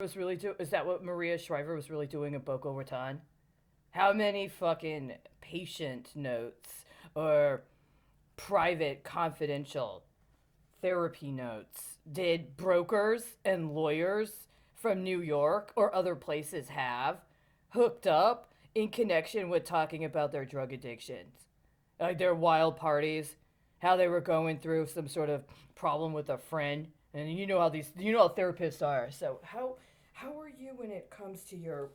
was really doing? Is that what Maria Shriver was really doing in Boca Raton? How many fucking patient notes or private confidential therapy notes did brokers and lawyers from New York or other places have hooked up in connection with talking about their drug addictions? Like their wild parties, how they were going through some sort of problem with a friend. And you know how therapists are. So how are you when it comes to your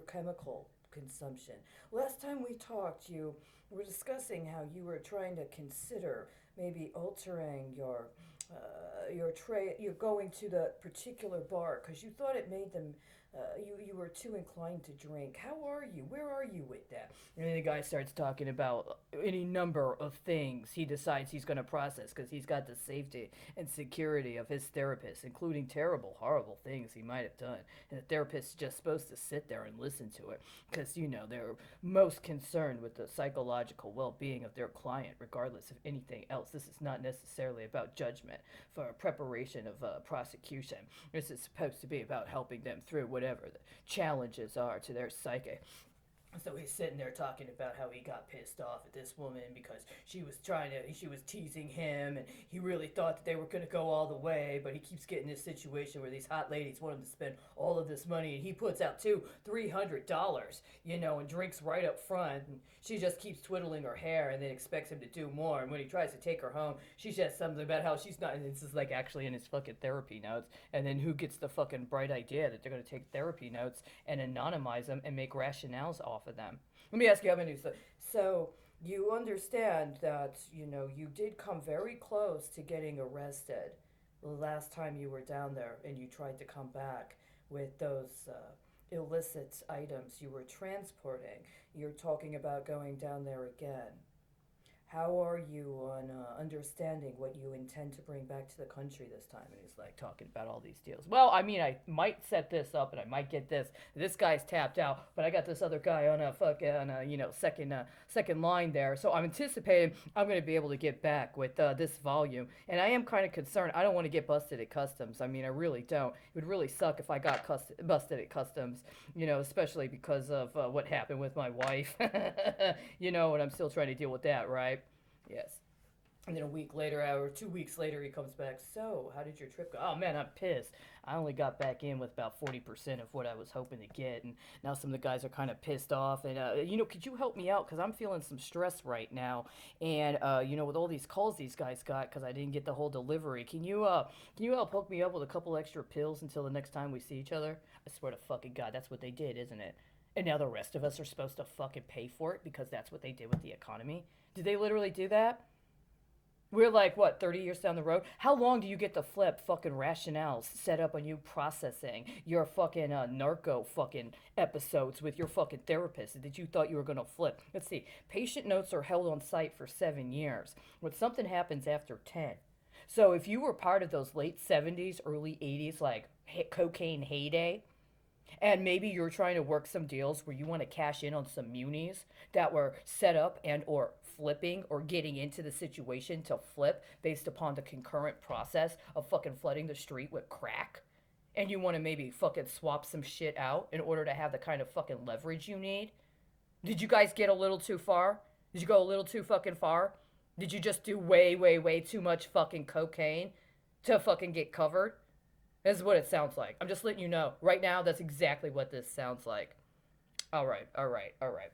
chemical consumption? Last time we talked, you were discussing how you were trying to consider maybe altering your tray. You're going to the particular bar because you thought it made them. You were too inclined to drink. How are you? Where are you with that? And then the guy starts talking about any number of things he decides he's going to process because he's got the safety and security of his therapist, including terrible, horrible things he might have done. And the therapist's just supposed to sit there and listen to it because, they're most concerned with the psychological well being of their client, regardless of anything else. This is not necessarily about judgment for preparation of prosecution. This is supposed to be about helping them through whatever the challenges are to their psyche. So he's sitting there talking about how he got pissed off at this woman because she was teasing him, and he really thought that they were going to go all the way, but he keeps getting this situation where these hot ladies want him to spend all of this money, and he puts out $300, and drinks right up front, and she just keeps twiddling her hair and then expects him to do more, and when he tries to take her home, she says something about how she's not, and this is like actually in his fucking therapy notes, and then who gets the fucking bright idea that they're going to take therapy notes and anonymize them and make rationales off of them. Let me ask you how many. So you understand that you did come very close to getting arrested the last time you were down there, and you tried to come back with those illicit items you were transporting. You're talking about going down there again. How are you on understanding what you intend to bring back to the country this time? And he's like talking about all these deals. Well, I mean, I might set this up and I might get this. This guy's tapped out, but I got this other guy on a second line there. So I'm anticipating I'm going to be able to get back with this volume. And I am kind of concerned. I don't want to get busted at customs. I mean, I really don't. It would really suck if I got busted at customs, especially because of what happened with my wife. And I'm still trying to deal with that, right? Yes. And then a week later, or 2 weeks later, he comes back. So, how did your trip go? Oh man, I'm pissed. I only got back in with about 40% of what I was hoping to get, and now some of the guys are kind of pissed off. And could you help me out? Because I'm feeling some stress right now, and with all these calls these guys got, because I didn't get the whole delivery. Can you help hook me up with a couple extra pills until the next time we see each other? I swear to fucking God, that's what they did, isn't it? And now the rest of us are supposed to fucking pay for it because that's what they did with the economy. Did they literally do that? We're like, what, 30 years down the road? How long do you get to flip fucking rationales set up on you processing your fucking narco fucking episodes with your fucking therapist that you thought you were going to flip? Let's see. Patient notes are held on site for 7 years. When something happens after 10. So if you were part of those late 70s, early 80s, like cocaine heyday, and maybe you're trying to work some deals where you want to cash in on some munis that were set up and or flipping or getting into the situation to flip based upon the concurrent process of fucking flooding the street with crack. And you want to maybe fucking swap some shit out in order to have the kind of fucking leverage you need. Did you guys get a little too far? Did you go a little too fucking far? Did you just do way, way, way too much fucking cocaine to fucking get covered? This is what it sounds like. I'm just letting you know. Right now, that's exactly what this sounds like. All right, all right, all right.